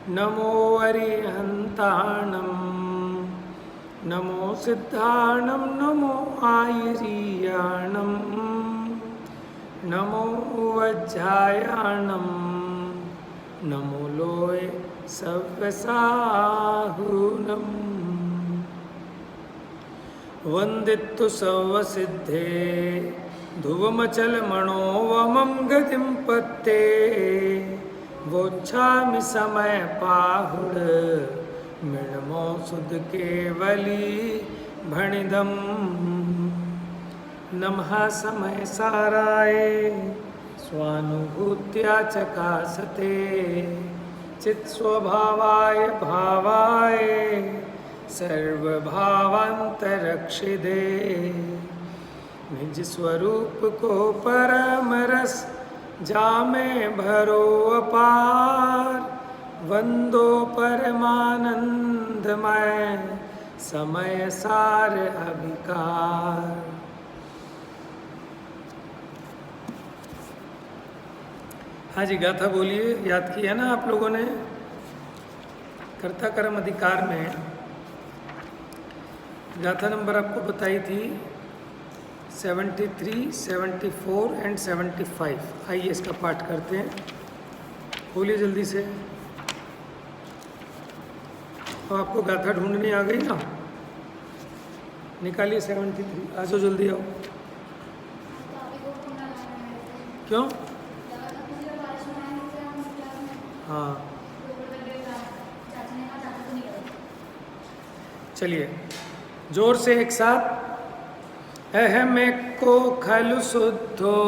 नमो अरिहन्ताणं नमो सिद्धाणं नमो आयरीयाणं नमो वज्रायाणं नमो लोय सव्यसाहुनं वन्दितु सर्वसिद्धे ध्रुवमचलमणोवमं गतिं पत्ते वोच्छामि समय पाहुड मृणमो सुध केवली भणिदम नमः समय साराय स्वानुभूत्या चकासते चित्स्वभावाय भावाय सर्वभावांतरक्षिदे निज स्वरूप को परम रस जामे भरो अपार वंदो परमानंदमय समय सार अभिकार। हाँ जी, गाथा बोलिए। याद किया ना आप लोगों ने? कर्ता कर्म अधिकार में गाथा नंबर आपको बताई थी 73, 74 एंड 75। आइए इसका पाठ करते हैं। बोलिए जल्दी से। तो आपको गाथा ढूंढनी आ गई ना? निकालिए 73। आ जाओ जल्दी आओ। क्यों? हाँ चलिए जोर से एक साथ। अहमे को खलु शुद्धो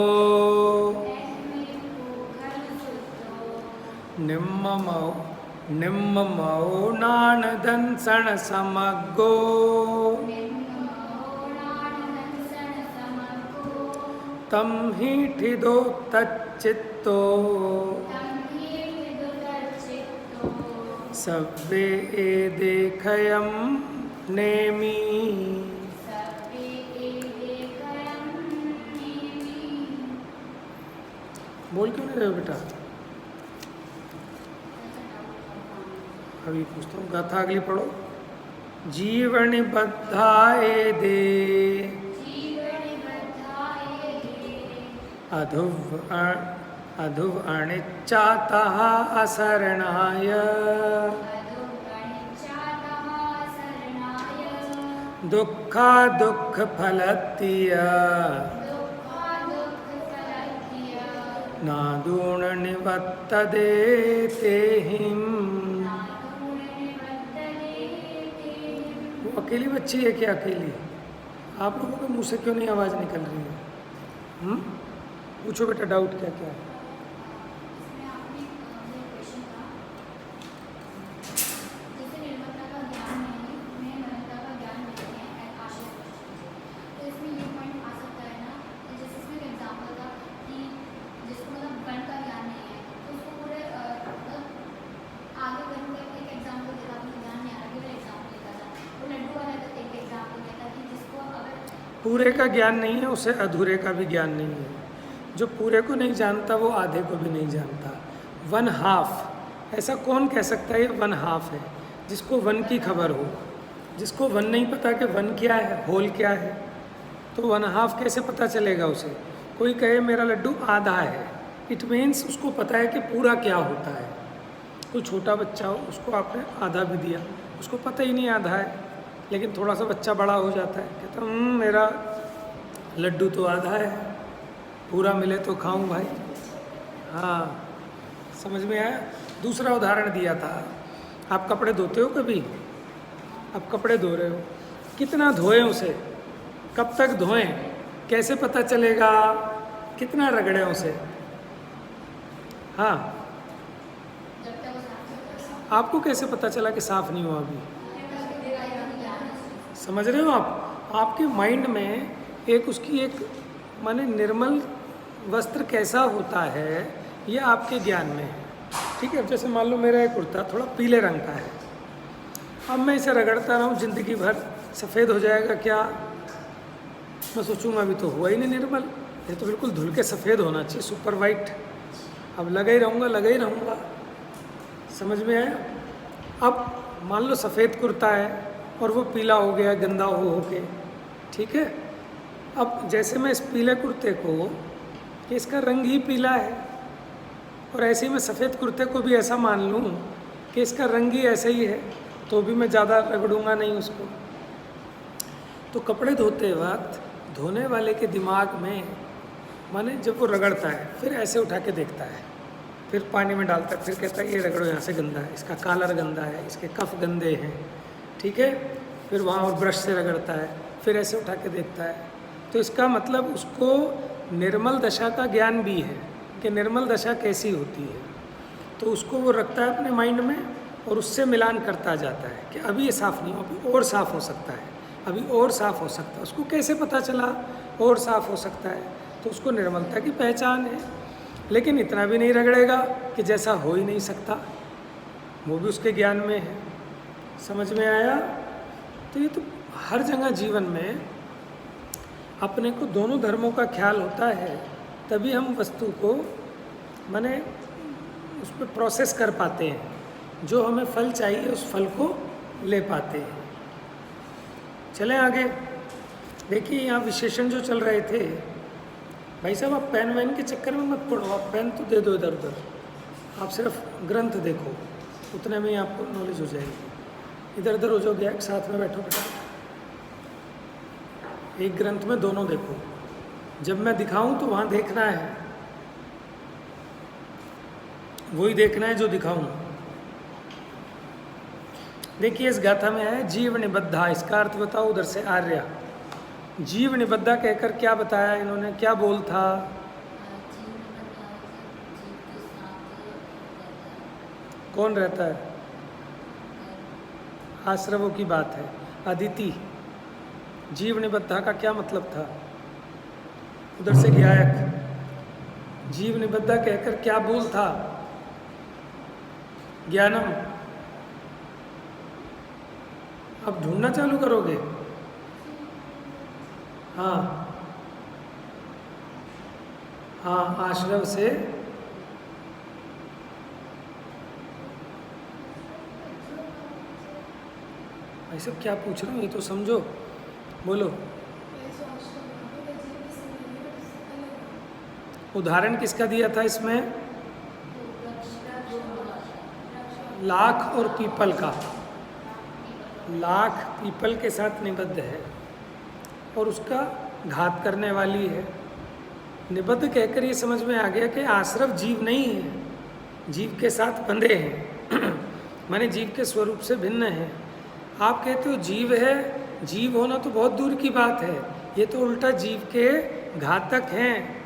निम्ममो नानदंसण समग्गो तम ही ठिदो तच्चित्तो सव्वे देखयम नेमी। बोल क्यों नहीं रहे हो बेटा? अभी पूछता हूँ। गाथा अगली पढ़ो। जीवन बद्धाए दे अधुव अनिच्चातः असरणाय दुःखा दुःख फलत्य नादूण निवत्तदे तेहिं। वो अकेली बच्ची है क्या? अकेली? आप लोगों के मुंह से क्यों नहीं आवाज़ निकल रही है? पूछो बेटा, डाउट क्या क्या है? पूरे का ज्ञान नहीं है, उसे अधूरे का भी ज्ञान नहीं है। जो पूरे को नहीं जानता वो आधे को भी नहीं जानता। 1/2 ऐसा कौन कह सकता है ये 1/2 है? जिसको 1 की खबर हो। जिसको 1 नहीं पता कि 1 क्या है, होल क्या है, तो 1/2 कैसे पता चलेगा उसे? कोई कहे मेरा लड्डू आधा है, इट मीन्स उसको पता है कि पूरा क्या होता है। कोई छोटा बच्चा हो, उसको आपने आधा भी दिया, उसको पता ही नहीं आधा है। लेकिन थोड़ा सा बच्चा बड़ा हो जाता है, कहता मेरा लड्डू तो आधा है, पूरा मिले तो खाऊं भाई। हाँ, समझ में आया? दूसरा उदाहरण दिया था। आप कपड़े धोते हो कभी? आप कपड़े धो रहे हो, कितना धोएं उसे, कब तक धोएं, कैसे पता चलेगा, कितना रगड़े उसे? हाँ, आपको कैसे पता चला कि साफ नहीं हुआ अभी? समझ रहे हो आप? आपके माइंड में एक उसकी एक माने निर्मल वस्त्र कैसा होता है ये आपके ज्ञान में है। ठीक है, जैसे मान लो मेरा एक कुर्ता थोड़ा पीले रंग का है, अब मैं इसे रगड़ता रहूँ ज़िंदगी भर, सफ़ेद हो जाएगा क्या? मैं सोचूंगा अभी तो हुआ ही नहीं निर्मल, ये तो बिल्कुल धुल के सफ़ेद होना चाहिए, सुपर वाइट। अब लगा ही रहूँगा। समझ में आया? अब मान लो सफ़ेद कुर्ता है और वो पीला हो गया गंदा हो के, ठीक है। अब जैसे मैं इस पीले कुर्ते को कि इसका रंग ही पीला है, और ऐसे ही मैं सफ़ेद कुर्ते को भी ऐसा मान लूँ कि इसका रंग ही ऐसा ही है, तो भी मैं ज़्यादा रगड़ूंगा नहीं उसको। तो कपड़े धोते वक्त धोने वाले के दिमाग में, माने जब वो रगड़ता है फिर ऐसे उठा के देखता है, फिर पानी में डालता है, फिर कहता है ये रगड़ो यहाँ से गंदा है, इसका कॉलर गंदा है, इसके कफ गंदे हैं, ठीक है। फिर वहाँ और ब्रश से रगड़ता है, फिर ऐसे उठा के देखता है। तो इसका मतलब उसको निर्मल दशा का ज्ञान भी है कि निर्मल दशा कैसी होती है, तो उसको वो रखता है अपने माइंड में और उससे मिलान करता जाता है कि अभी ये साफ़ नहीं हो, अभी और साफ़ हो सकता है, अभी और साफ़ हो सकता है। उसको कैसे पता चला और साफ़ हो सकता है? तो उसको निर्मलता की पहचान है। लेकिन इतना भी नहीं रगड़ेगा कि जैसा हो ही नहीं सकता, वो भी उसके ज्ञान में है। समझ में आया? तो ये तो हर जगह जीवन में अपने को दोनों धर्मों का ख्याल होता है, तभी हम वस्तु को माने उस पर प्रोसेस कर पाते हैं, जो हमें फल चाहिए उस फल को ले पाते हैं। चलें आगे। देखिए यहाँ विशेषण जो चल रहे थे, भाई साहब आप पेन वैन के चक्कर में मत पड़ो, आप पेन तो दे दो इधर उधर, आप सिर्फ ग्रंथ देखो, उतने में ही आपको नॉलेज हो जाएगी। इधर उधर हो जाओगे, एक साथ में बैठो बेटा, एक ग्रंथ में दोनों देखो। जब मैं दिखाऊं तो वहाँ देखना है, वही देखना है जो दिखाऊं। देखिए इस गाथा में है जीव निबद्धा, इसका अर्थ बताओ उधर से आर्या। जीव निबद्धा कहकर क्या बताया इन्होंने, क्या बोल था? कौन रहता है? आश्रवों की बात है। अदिति, जीव निबद्धा का क्या मतलब था? उधर से ज्ञायक जीव निबद्धा कहकर क्या बोल था? ज्ञानम। अब ढूंढना चालू करोगे? हाँ हाँ, आश्रव से भाई सब क्या पूछ रहा हूँ ये तो समझो, बोलो। उदाहरण किसका दिया था इसमें? लाख और पीपल का। लाख पीपल के साथ निबद्ध है और उसका घात करने वाली है। निबद्ध कहकर ये समझ में आ गया कि आश्रव जीव नहीं है, जीव के साथ बंधे हैं माने जीव के स्वरूप से भिन्न है। आप कहते हो जीव है, जीव होना तो बहुत दूर की बात है, ये तो उल्टा जीव के घातक हैं,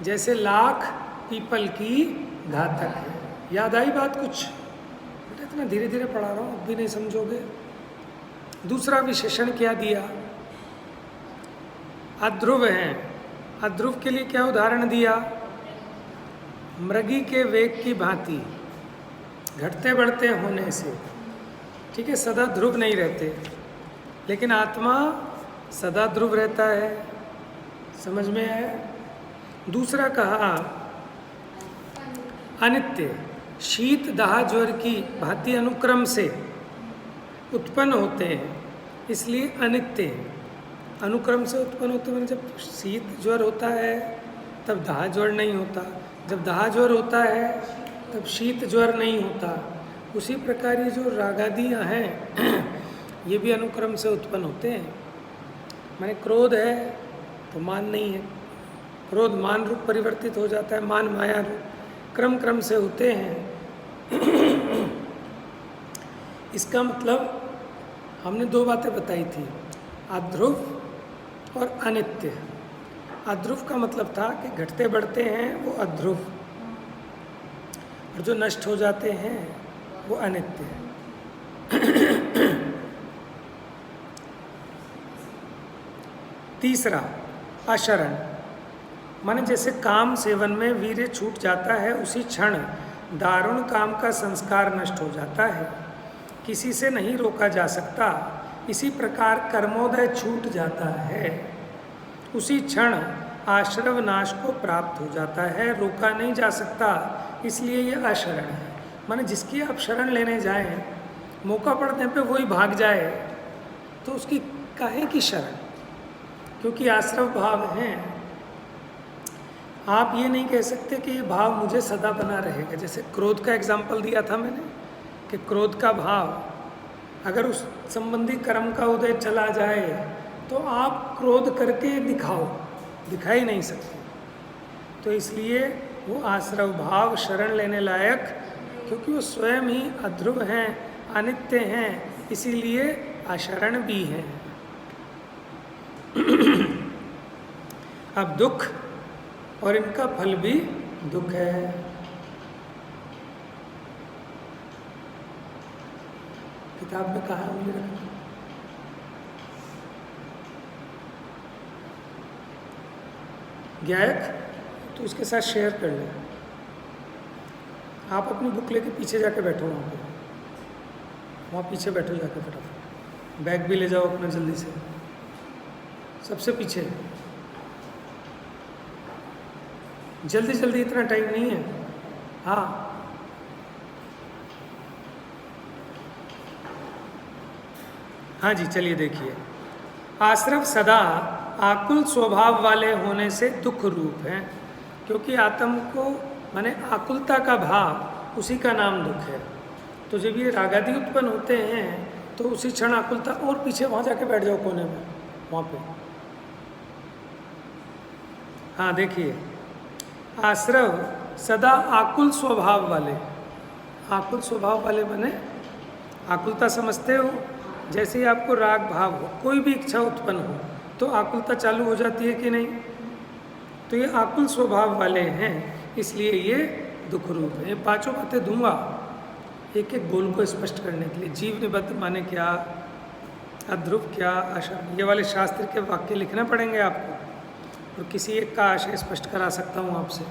जैसे लाख पीपल की घातक है। याद आई बात कुछ? बेटा इतना धीरे धीरे पढ़ा रहा हूँ, अब भी नहीं समझोगे। दूसरा विशेषण क्या दिया? अध्रुव हैं। अध्रुव के लिए क्या उदाहरण दिया? मृगी के वेग की भांति, घटते बढ़ते होने से, ठीक है, सदा ध्रुव नहीं रहते, लेकिन आत्मा सदा ध्रुव रहता है। समझ में है? दूसरा कहा अनित्य, शीत दाह ज्वर की भांति अनुक्रम से उत्पन्न होते हैं, इसलिए अनित्य हैं। अनुक्रम से उत्पन्न होते हैं, जब शीत ज्वर होता है तब दाह ज्वर नहीं होता, जब दाह ज्वर होता है तब शीत ज्वर नहीं होता। उसी प्रकार ये जो रागादियाँ हैं ये भी अनुक्रम से उत्पन्न होते हैं। माने क्रोध है तो मान नहीं है, क्रोध मान रूप परिवर्तित हो जाता है, मान माया रूप, क्रम क्रम से होते हैं। इसका मतलब हमने दो बातें बताई थी, अध्रुव और अनित्य। अध्रुव का मतलब था कि घटते बढ़ते हैं वो अध्रुव, और जो नष्ट हो जाते हैं वो अनित्य है। तीसरा अशरण, माने जैसे काम सेवन में वीर्य छूट जाता है, उसी क्षण दारुण काम का संस्कार नष्ट हो जाता है, किसी से नहीं रोका जा सकता। इसी प्रकार कर्मोदय छूट जाता है, उसी क्षण आश्रव नाश को प्राप्त हो जाता है, रोका नहीं जा सकता, इसलिए ये अशरण है। माने जिसकी आप शरण लेने जाएं, मौका पड़ने पे वही भाग जाए तो उसकी काहे की शरण? क्योंकि आश्रव भाव हैं। आप ये नहीं कह सकते कि ये भाव मुझे सदा बना रहेगा। जैसे क्रोध का एग्जाम्पल दिया था मैंने कि क्रोध का भाव अगर उस संबंधी कर्म का उदय चला जाए तो आप क्रोध करके दिखा ही नहीं सकते। तो इसलिए वो आश्रव भाव शरण लेने लायक, क्योंकि वो स्वयं ही अध्रुव हैं, अनित्य हैं, इसीलिए अशरण भी हैं। अब दुख और इनका फल भी दुख है। किताब में कहा है मुझे रखना। गायक तो इसके साथ शेयर कर लें। आप अपनी बुक लेके पीछे जाके बैठो, वहाँ पीछे बैठो जाके फटाफट। बैग भी ले जाओ अपना जल्दी से, सबसे पीछे। जल्दी जल्दी, इतना टाइम नहीं है। हाँ, हाँ जी, चलिए देखिए। आश्रव सदा आकुल स्वभाव वाले होने से दुख रूप है, क्योंकि आत्म को माने आकुलता का भाव, उसी का नाम दुख है। तो जब ये रागादि उत्पन्न होते हैं तो उसी क्षण आकुलता, और पीछे वहाँ जाके बैठ जाओ कोने में, वहाँ पे। हाँ देखिए, आश्रव सदा आकुल स्वभाव वाले। आकुल स्वभाव वाले बने, आकुलता समझते हो? जैसे ही आपको राग भाव हो, कोई भी इच्छा उत्पन्न हो तो आकुलता चालू हो जाती है कि नहीं? तो ये आकुल स्वभाव वाले हैं, इसलिए ये दुख रूप है। ये पांचों बातें दूंगा एक एक बोल को स्पष्ट करने के लिए। जीव निबद्ध माने क्या, अध्रुव क्या, अशरण, ये वाले शास्त्र के वाक्य लिखना पड़ेंगे आपको, और किसी एक का आशय स्पष्ट करा सकता हूँ आपसे।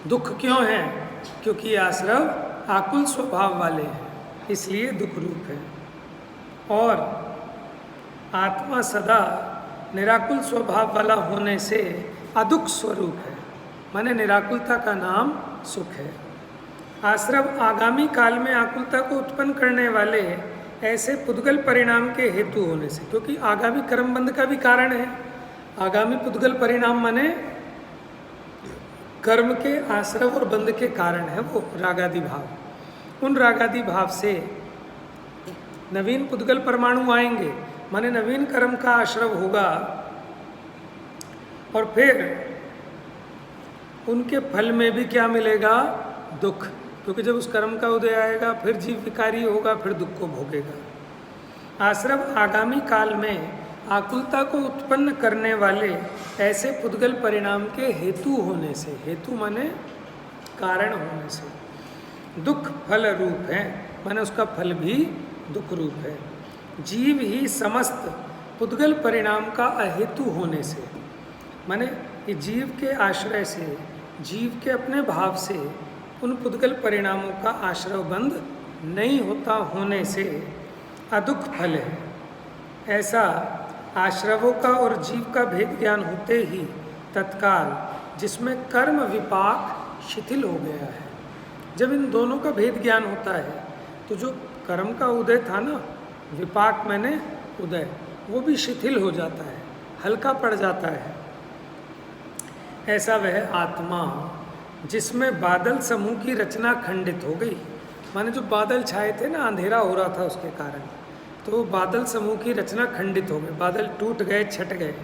दुख क्यों है? क्योंकि आश्रव आकुल स्वभाव वाले हैं, इसलिए दुख रूप है। और आत्मा सदा निराकुल स्वभाव वाला होने से अदुख स्वरूप है, माने निराकुलता का नाम सुख है। आश्रव आगामी काल में आकुलता को उत्पन्न करने वाले ऐसे पुद्गल परिणाम के हेतु होने से, क्योंकि आगामी कर्मबंध का भी कारण है। आगामी पुद्गल परिणाम माने कर्म के आश्रव और बंध के कारण है वो रागादि भाव। उन रागादि भाव से नवीन पुद्गल परमाणु आएंगे, माने नवीन कर्म का आश्रव होगा, और फिर उनके फल में भी क्या मिलेगा? दुख। क्योंकि जब उस कर्म का उदय आएगा फिर जीव विकारी होगा, फिर दुख को भोगेगा। आश्रव आगामी काल में आकुलता को उत्पन्न करने वाले ऐसे पुद्गल परिणाम के हेतु होने से, हेतु माने कारण होने से दुख फल रूप है, माने उसका फल भी दुख रूप है। जीव ही समस्त पुद्गल परिणाम का अहेतु होने से, माने कि जीव के आश्रय से, जीव के अपने भाव से उन पुद्गल परिणामों का आश्रय बंध नहीं होता होने से अदुख फल है। ऐसा आश्रवों का और जीव का भेद ज्ञान होते ही तत्काल जिसमें कर्म विपाक शिथिल हो गया है। जब इन दोनों का भेद ज्ञान होता है तो जो कर्म का उदय था ना, विपाक मैंने उदय, वो भी शिथिल हो जाता है, हल्का पड़ जाता है। ऐसा वह आत्मा जिसमें बादल समूह की रचना खंडित हो गई, माने जो बादल छाए थे ना, अंधेरा हो रहा था उसके कारण, तो बादल समूह की रचना खंडित हो गई, बादल टूट गए, छट गए।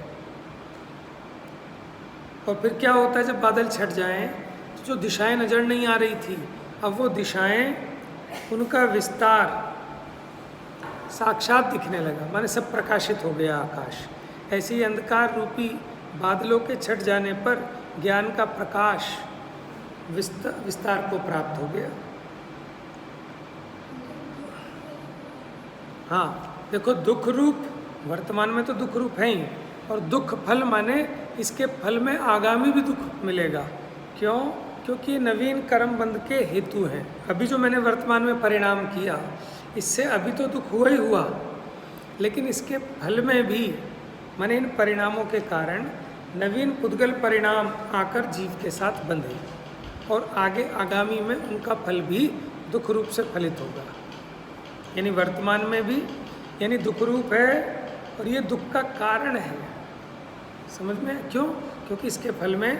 और फिर क्या होता है जब बादल छट जाएं, तो जो दिशाएं नज़र नहीं आ रही थी, अब वो दिशाएं, उनका विस्तार साक्षात दिखने लगा, माने सब प्रकाशित हो गया आकाश। ऐसे ही अंधकार रूपी बादलों के छट जाने पर ज्ञान का प्रकाश विस्तार को प्राप्त हो गया। हाँ देखो, दुख रूप वर्तमान में तो दुख रूप है ही, और दुख फल माने इसके फल में आगामी भी दुख मिलेगा। क्यों? क्योंकि नवीन कर्म बंध के हेतु हैं। अभी जो मैंने वर्तमान में परिणाम किया, इससे अभी तो दुख हुआ ही हुआ, लेकिन इसके फल में भी माने इन परिणामों के कारण नवीन पुद्गल परिणाम आकर जीव के साथ बंधे। और आगे आगामी में उनका फल भी दुख रूप से फलित होगा। यानी वर्तमान में भी यानी दुख रूप है और ये दुख का कारण है। समझ में? क्यों? क्योंकि इसके फल में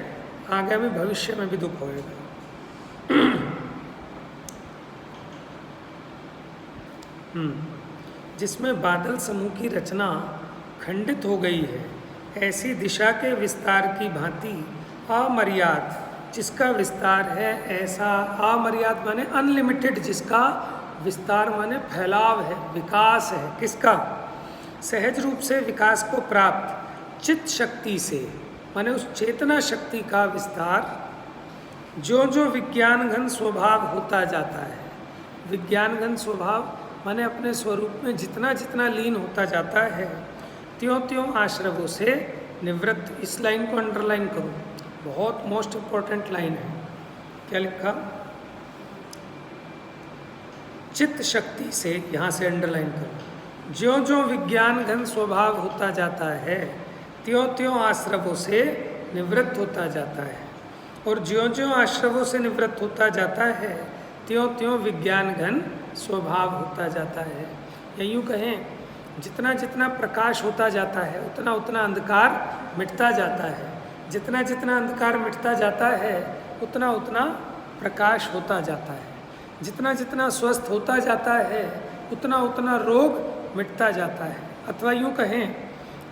आगामी भविष्य में भी दुख होएगा। जिसमें बादल समूह की रचना खंडित हो गई है, ऐसी दिशा के विस्तार की भांति अमर्याद जिसका विस्तार है, ऐसा अमर्याद माने अनलिमिटेड, जिसका विस्तार माने फैलाव है, विकास है। किसका? सहज रूप से विकास को प्राप्त चित्त शक्ति से, माने उस चेतना शक्ति का विस्तार जो जो विज्ञान घन स्वभाव होता जाता है। विज्ञान घन स्वभाव माने अपने स्वरूप में जितना जितना लीन होता जाता है, त्यों त्यों आश्रवों से निवृत्त। इस लाइन को अंडरलाइन करो, बहुत मोस्ट इम्पोर्टेंट लाइन है। क्या लिखा? चित्त शक्ति से, यहाँ से अंडरलाइन करो। ज्यों ज्यों विज्ञान घन स्वभाव होता जाता है, त्यों त्यों आश्रवों से निवृत्त होता जाता है। और ज्यों ज्यों आश्रवों से निवृत्त होता जाता है, त्यों त्यों विज्ञान घन स्वभाव होता जाता है। या यूँ कहें, जितना जितना प्रकाश होता जाता है उतना उतना अंधकार मिटता जाता है। जितना जितना अंधकार मिटता जाता है उतना उतना प्रकाश होता जाता है। जितना जितना स्वस्थ होता जाता है उतना उतना रोग मिटता जाता है। अथवा यूँ कहें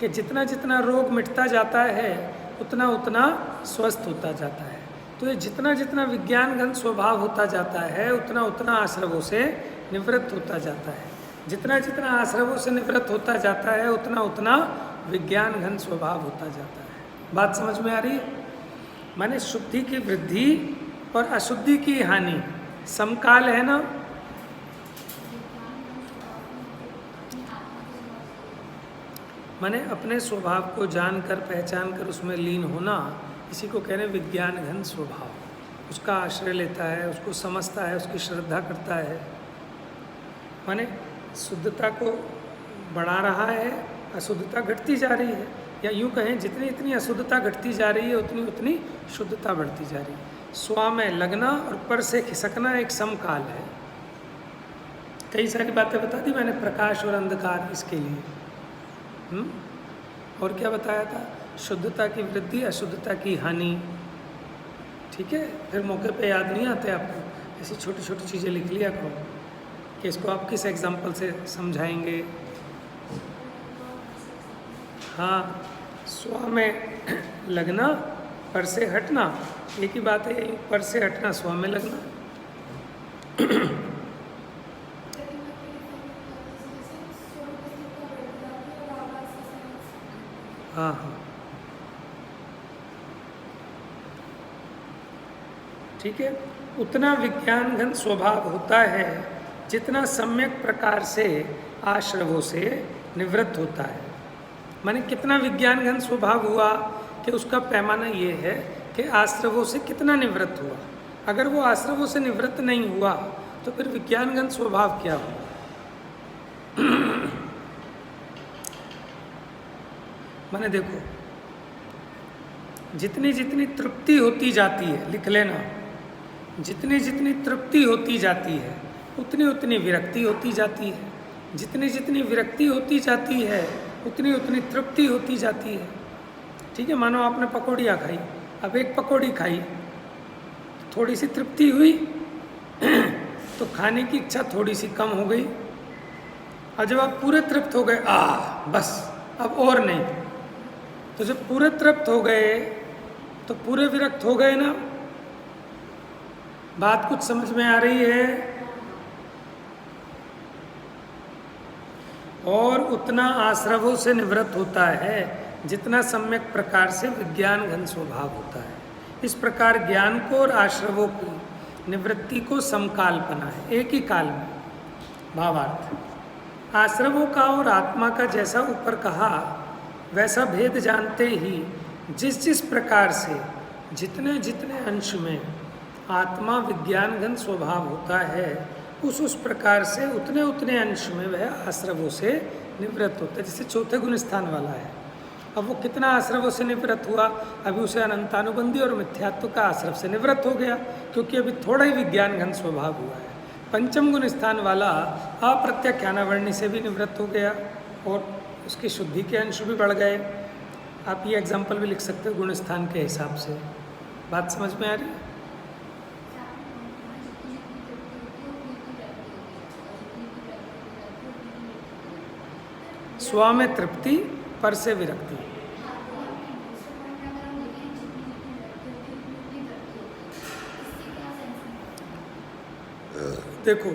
कि जितना जितना रोग मिटता जाता है उतना उतना स्वस्थ होता जाता है। तो ये जितना जितना विज्ञान घन स्वभाव होता जाता है उतना उतना आश्रवों से निवृत्त होता जाता है। जितना जितना आश्रवों से निवृत्त होता जाता है उतना उतना विज्ञान घन स्वभाव होता जाता है। बात समझ में आ रही है? माने शुद्धि की वृद्धि और अशुद्धि की हानि समकाल है ना। माने अपने स्वभाव को जानकर पहचान कर उसमें लीन होना, इसी को कह रहे हैं विज्ञान घन स्वभाव। उसका आश्रय लेता है, उसको समझता है, उसकी श्रद्धा करता है। माने शुद्धता को बढ़ा रहा है, अशुद्धता घटती जा रही है। या यूँ कहें, जितनी इतनी अशुद्धता घटती जा रही है उतनी उतनी शुद्धता बढ़ती जा रही है। स्व में लगना और पर से खिसकना एक समकाल है। कई सारी बातें बता दी मैंने, प्रकाश और अंधकार इसके लिए। और क्या बताया था? शुद्धता की वृद्धि, अशुद्धता की हानि। ठीक है, फिर मौके पे याद नहीं आते आपको, ऐसी छोटी छोटी चीज़ें लिख लिया करो कि इसको आप किस एग्जाम्पल से समझाएंगे। हाँ, स्व में लगना, पर से हटना, एक ही बात है। पर से हटना, स्व में लगना। हाँ हाँ, ठीक है। उतना विज्ञान घन स्वभाव होता है जितना सम्यक प्रकार से आश्रवों से निवृत्त होता है। माने कितना विज्ञान घन स्वभाव हुआ कि उसका पैमाना ये है कि आश्रवों से कितना निवृत्त हुआ। अगर वो आश्रवों से निवृत्त नहीं हुआ तो फिर विज्ञान घन स्वभाव क्या हुआ? माने देखो, जितनी जितनी तृप्ति होती जाती है, लिख लेना, जितनी जितनी तृप्ति होती जाती है उतनी उतनी विरक्ति होती जाती है। जितनी जितनी विरक्ति होती जाती है उतनी उतनी तृप्ति होती जाती है। ठीक है, मानो आपने पकौड़ियाँ खाई, अब एक पकौड़ी खाई, थोड़ी सी तृप्ति हुई तो खाने की इच्छा थोड़ी सी कम हो गई। और जब आप पूरे तृप्त हो गए, बस अब और नहीं, तो जब पूरे तृप्त हो गए तो पूरे विरक्त हो गए ना। बात कुछ समझ में आ रही है? और उतना आश्रवों से निवृत्त होता है जितना सम्यक प्रकार से विज्ञान घन स्वभाव होता है। इस प्रकार ज्ञान को और आश्रवों की निवृत्ति को समकालपना है, एक ही काल में। भावार्थ, आश्रवों का और आत्मा का जैसा ऊपर कहा वैसा भेद जानते ही जिस जिस प्रकार से जितने जितने अंश में आत्मा विज्ञान घन स्वभाव होता है उस प्रकार से उतने उतने अंश में वह आश्रवों से निवृत्त होता है। जैसे चौथे गुण स्थान वाला है, अब वो कितना आश्रवों से निवृत्त हुआ, अभी उसे अनंतानुबंधी और मिथ्यात्व का आश्रव से निवृत्त हो गया, क्योंकि अभी थोड़ा ही विज्ञान घन स्वभाव हुआ है। पंचम गुण स्थान वाला अप्रत्याख्यानावर्णी से भी निवृत्त हो गया और उसकी शुद्धि के अंश भी बढ़ गए। आप ये एग्जाम्पल भी लिख सकते हो गुण स्थान के हिसाब से। बात समझ में आ रही है? स्व में तृप्ति, पर से विरक्ति। देखो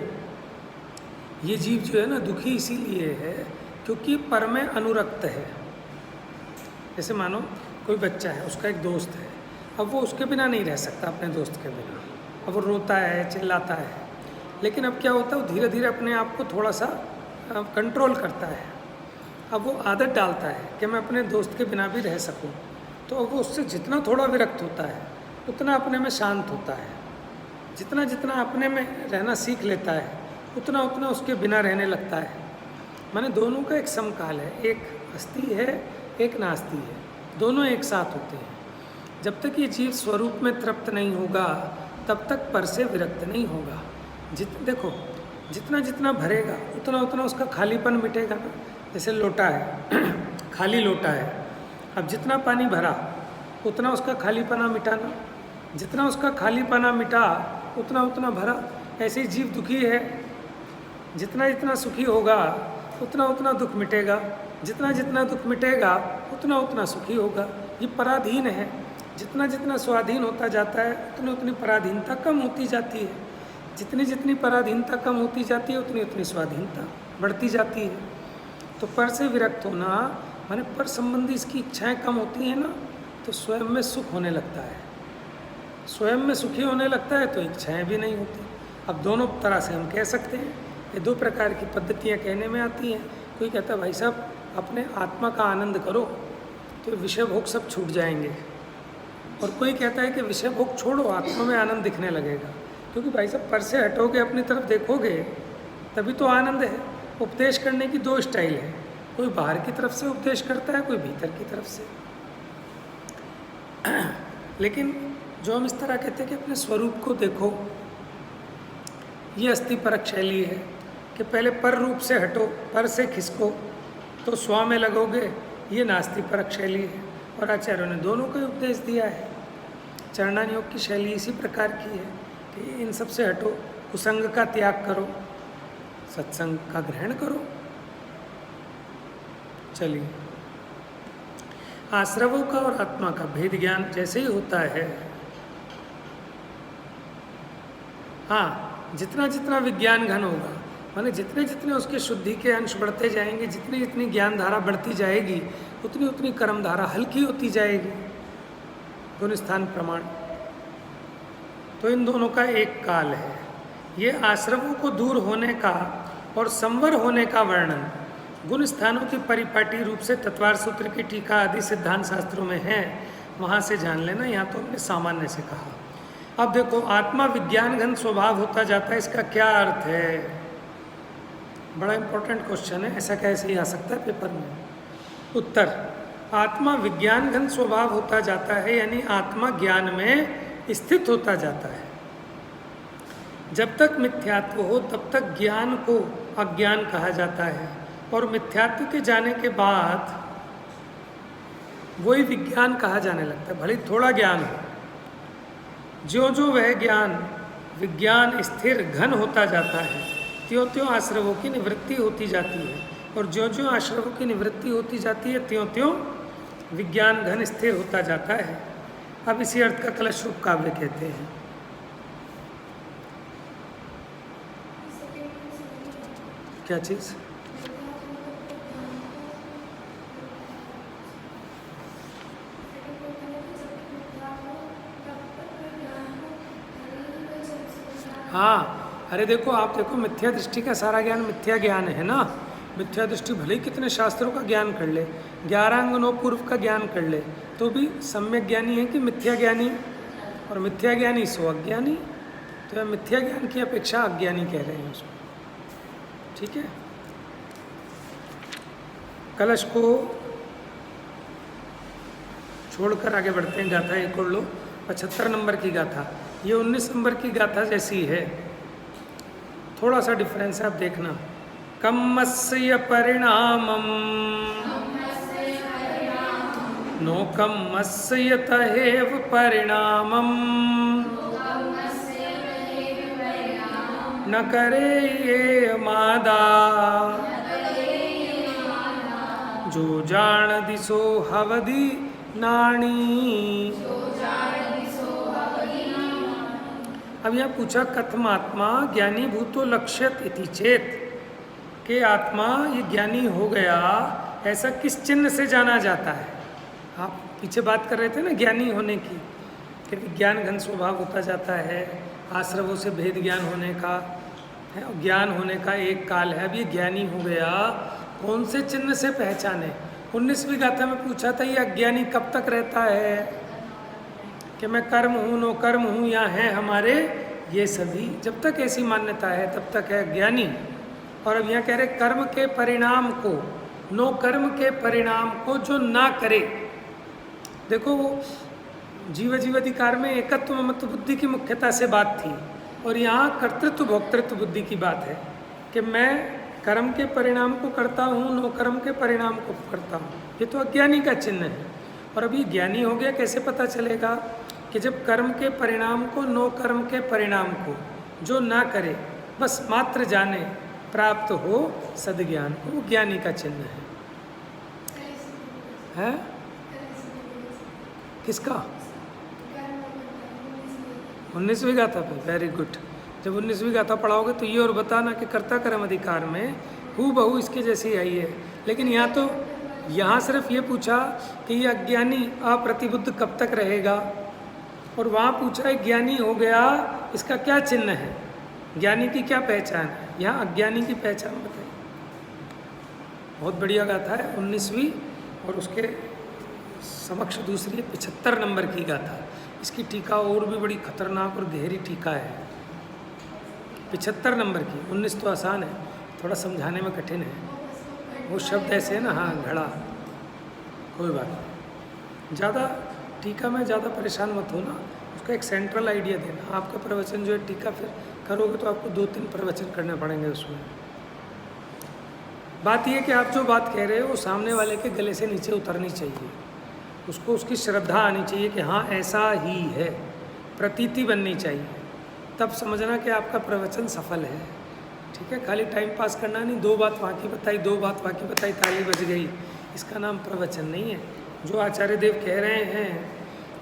ये जीव जो है ना दुखी इसीलिए है क्योंकि पर में अनुरक्त है। जैसे मानो कोई बच्चा है, उसका एक दोस्त है, अब वो उसके बिना नहीं रह सकता, अपने दोस्त के बिना। अब वो रोता है, चिल्लाता है, लेकिन अब क्या होता है, वो धीरे धीरे अपने आप को थोड़ा सा कंट्रोल करता है। अब वो आदत डालता है कि मैं अपने दोस्त के बिना भी रह सकूं, तो अब वो उससे जितना थोड़ा विरक्त होता है उतना अपने में शांत होता है। जितना जितना अपने में रहना सीख लेता है उतना उतना उसके बिना रहने लगता है। माने दोनों का एक समकाल है, एक अस्थि है, एक नास्ति है, दोनों एक साथ होते हैं। जब तक ये जीव स्वरूप में तृप्त नहीं होगा तब तक पर से विरक्त नहीं होगा। देखो जितना जितना भरेगा उतना उतना उसका खालीपन मिटेगा ना। जैसे लोटा है खाली लोटा है, अब जितना पानी भरा उतना उसका खालीपना मिटाना, जितना उसका खालीपना मिटा उतना उतना भरा। ऐसे ही जीव दुखी है, जितना जितना सुखी होगा उतना उतना दुख मिटेगा, जितना जितना दुख मिटेगा उतना उतना सुखी होगा। ये पराधीन है, जितना जितना स्वाधीन होता जाता है उतनी उतनी पराधीनता कम होती जाती है, जितनी जितनी पराधीनता कम होती जाती है उतनी उतनी स्वाधीनता बढ़ती जाती है। तो पर से विरक्त होना माने पर संबंधी इसकी इच्छाएं कम होती हैं ना, तो स्वयं में सुख होने लगता है, स्वयं में सुखी होने लगता है, तो इच्छाएं भी नहीं होती। अब दोनों तरह से हम कह सकते हैं, ये दो प्रकार की पद्धतियां कहने में आती हैं। कोई कहता है भाई साहब अपने आत्मा का आनंद करो तो विषय भोग सब छूट जाएंगे, और कोई कहता है कि विषय भोग छोड़ो, आत्मा में आनंद दिखने लगेगा। क्योंकि भाई साहब पर से हटोगे, अपनी तरफ देखोगे तभी तो आनंद है। उपदेश करने की दो स्टाइल है, कोई बाहर की तरफ से उपदेश करता है, कोई भीतर की तरफ से। लेकिन जो हम इस तरह कहते हैं कि अपने स्वरूप को देखो, ये अस्थिपरक शैली है कि पहले पर रूप से हटो, पर से खिसको तो स्व में लगोगे, ये नास्तिपरक शैली है। और आचार्यों ने दोनों को उपदेश दिया है। चरणान योग की शैली इसी प्रकार की है कि इन सब से हटो, कुसंग का त्याग करो, सत्संग का ग्रहण करो। चलिए, आश्रवों का और आत्मा का भेद ज्ञान जैसे ही होता है, हाँ, जितना जितना विज्ञान घन होगा, माने जितने जितने उसके शुद्धि के अंश बढ़ते जाएंगे, जितनी जितनी ज्ञान धारा बढ़ती जाएगी उतनी उतनी कर्म धारा हल्की होती जाएगी। गुण स्थान प्रमाण तो इन दोनों का एक काल है। ये आश्रवों को दूर होने का और संवर होने का वर्णन गुण स्थानों की परिपाटी रूप से तत्वार सूत्र की टीका आदि सिद्धांत शास्त्रों में है, वहाँ से जान लेना। यहाँ तो हमने सामान्य से कहा। अब देखो, आत्मा विज्ञान घन स्वभाव होता जाता है, इसका क्या अर्थ है? बड़ा इंपॉर्टेंट क्वेश्चन है, ऐसा कैसे ही आ सकता है पेपर में। उत्तर, आत्मा विज्ञान घन स्वभाव होता जाता है, यानी आत्मा ज्ञान में स्थित होता जाता है। जब तक मिथ्यात्व हो तब तक ज्ञान को अज्ञान कहा जाता है, और मिथ्यात्व के जाने के बाद वही विज्ञान कहा जाने लगता है, भले थोड़ा ज्ञान हो। ज्यों ज्यों वह ज्ञान विज्ञान स्थिर घन होता जाता है, त्यों त्यों आश्रवों की निवृत्ति होती जाती है, और ज्यों ज्यों आश्रवों की निवृत्ति होती जाती है त्यों त्यों विज्ञान घन स्थिर होता जाता है। अब इसी अर्थ का कलश रूप काव्य कहते हैं। क्या चीज़? हाँ, अरे देखो, आप देखो, मिथ्या दृष्टि का सारा ज्ञान मिथ्या ज्ञान है ना। मिथ्या दृष्टि भले ही कितने शास्त्रों का ज्ञान कर ले, 11 अंगनों पूर्व का ज्ञान कर ले, तो भी सम्यक ज्ञानी है कि मिथ्या ज्ञानी? और मिथ्या ज्ञानी सो अज्ञानी, तो मिथ्या ज्ञान की अपेक्षा अज्ञानी कह रहे हैं उसको। ठीक है। कलश को छोड़कर आगे बढ़ते हैं। गाथा एक और लो, 75 नंबर की गाथा। ये 19 नंबर की गाथा जैसी है, थोड़ा सा डिफरेंस है, आप देखना। कम्मस्य परिणामम नो कम्मस्य तहेव परिणामम न करे ये मादा जो जान दिसो हवदी नाणी। अब यह पूछा कथमात्मा ज्ञानी भूतो लक्ष्यत इति चेत, के आत्मा ये ज्ञानी हो गया ऐसा किस चिन्ह से जाना जाता है। आप पीछे बात कर रहे थे ना ज्ञानी होने की, कि ज्ञान घन स्वभाव होता जाता है, आश्रवों से भेद ज्ञान होने का है, ज्ञान होने का एक काल है। अब ये ज्ञानी हो गया, कौन से चिन्ह से पहचाने। 19वीं गाथा में पूछा था ये अज्ञानी कब तक रहता है, कि मैं कर्म हूँ नो कर्म हूँ, या हैं हमारे ये सभी, जब तक ऐसी मान्यता है तब तक है ज्ञानी। और अब यहाँ कह रहे कर्म के परिणाम को, नो कर्म के परिणाम को जो ना करे। देखो जीव जीवाधिकार में एकत्व ममत्व बुद्धि की मुख्यता से बात थी, और यहाँ कर्तृत्व भोक्तृत्व बुद्धि की बात है, कि मैं कर्म के परिणाम को करता हूँ नो कर्म के परिणाम को करता हूँ। ये तो अज्ञानी का चिन्ह है। और अभी ज्ञानी हो गया, कैसे पता चलेगा, कि जब कर्म के परिणाम को नो कर्म के परिणाम को जो ना करे, बस मात्र जाने, प्राप्त हो सद्ज्ञान को, वो ज्ञानी का चिन्ह है। किसका? 19वीं गाथा पे, वेरी गुड। जब 19वीं गाथा पढ़ाओगे तो ये और बताना कि कर्ता कर्म अधिकार में हूबहू इसके जैसी आई है। लेकिन यहाँ तो यहाँ सिर्फ ये पूछा कि ये अज्ञानी अप्रतिबुद्ध कब तक रहेगा, और वहाँ पूछा है ज्ञानी हो गया इसका क्या चिन्ह है, ज्ञानी की क्या पहचान है। यहाँ अज्ञानी की पहचान बताई। बहुत बढ़िया गाथा है 19वीं, और उसके समक्ष दूसरी 75 नंबर की गाथा। इसकी टीका और भी बड़ी खतरनाक और गहरी टीका है 75 नंबर की। 19 तो आसान है, थोड़ा समझाने में कठिन है। वो शब्द ऐसे है ना, हाँ घड़ा, कोई बात नहीं। ज़्यादा टीका में ज़्यादा परेशान मत होना, उसका एक सेंट्रल आइडिया देना। आपका प्रवचन जो है टीका फिर करोगे तो आपको 2-3 प्रवचन करने पड़ेंगे उसमें। बात यह कि आप जो बात कह रहे हो वो सामने वाले के गले से नीचे उतरनी चाहिए, उसको उसकी श्रद्धा आनी चाहिए कि हाँ ऐसा ही है, प्रतीति बननी चाहिए, तब समझना कि आपका प्रवचन सफल है। ठीक है, खाली टाइम पास करना नहीं, 2 बात वहाँ की बताई 2 बात वहाँ की बताई, ताली बज गई, इसका नाम प्रवचन नहीं है। जो आचार्य देव कह रहे हैं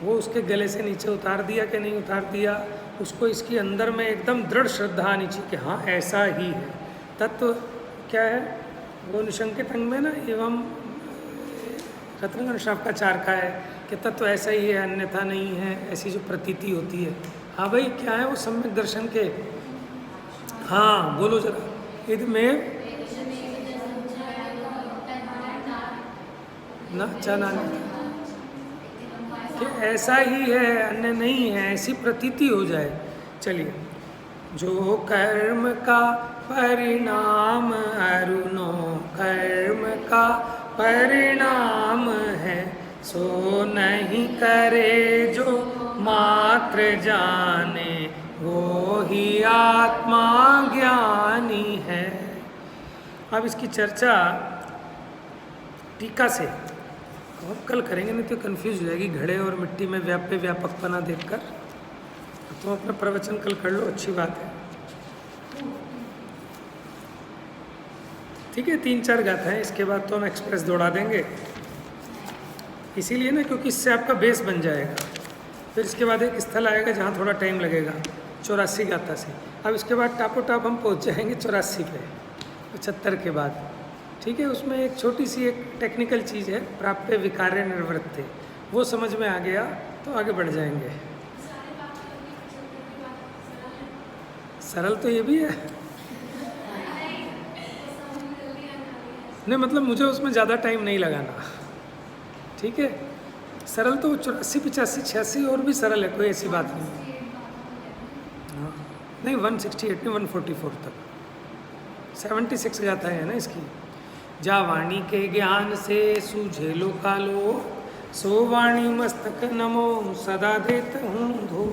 वो उसके गले से नीचे उतार दिया कि नहीं उतार दिया, उसको इसके अंदर में एकदम दृढ़ श्रद्धा आनी चाहिए कि हाँ ऐसा ही है। तत्व क्या है वो निशंकित अंग में ना, एवं रत्नगण श्राप का चार का है कि तत्व ऐसा ही है अन्यथा नहीं है, ऐसी जो प्रतीति होती है। हाँ भाई क्या है वो सम्यक दर्शन के, हाँ बोलो जरा, इद में न जाना कि ऐसा ही है अन्य नहीं है, ऐसी प्रतीति हो जाए। चलिए, जो कर्म का परिणाम अरुणो कर्म का परिणाम है, सो नहीं करे जो मात्र जाने, वो ही आत्मा ज्ञानी है। अब इसकी चर्चा टीका से और कल करेंगे, नहीं तो कंफ्यूज हो जाएगी घड़े और मिट्टी में व्यापकपना देखकर। तो अपना प्रवचन कल कर लो, अच्छी बात है। ठीक है, 3-4 गाथा है, इसके बाद तो हम एक्सप्रेस दौड़ा देंगे, इसीलिए ना क्योंकि इससे आपका बेस बन जाएगा। फिर इसके बाद एक स्थल आएगा जहाँ थोड़ा टाइम लगेगा 84 गाथा से। अब इसके बाद टापो टाप हम पहुँच जाएंगे 84 पे, 75 के बाद। ठीक है, उसमें एक छोटी सी एक टेक्निकल चीज़ है, प्राप्य विकार्य निर्वृत्ति, वो समझ में आ गया तो आगे बढ़ जाएंगे। सरल तो ये भी है नहीं, मतलब मुझे उसमें ज़्यादा टाइम नहीं लगाना। ठीक है, सरल तो 84, 85, 86 और भी सरल है, कोई ऐसी बात नहीं। हाँ नहीं, 168 नहीं 144 तक 76 गाथा है ना इसकी। जा वाणी के ज्ञान से सूझे लो कालो, सो वाणी मस्तक नमो सदा देत हूँ धो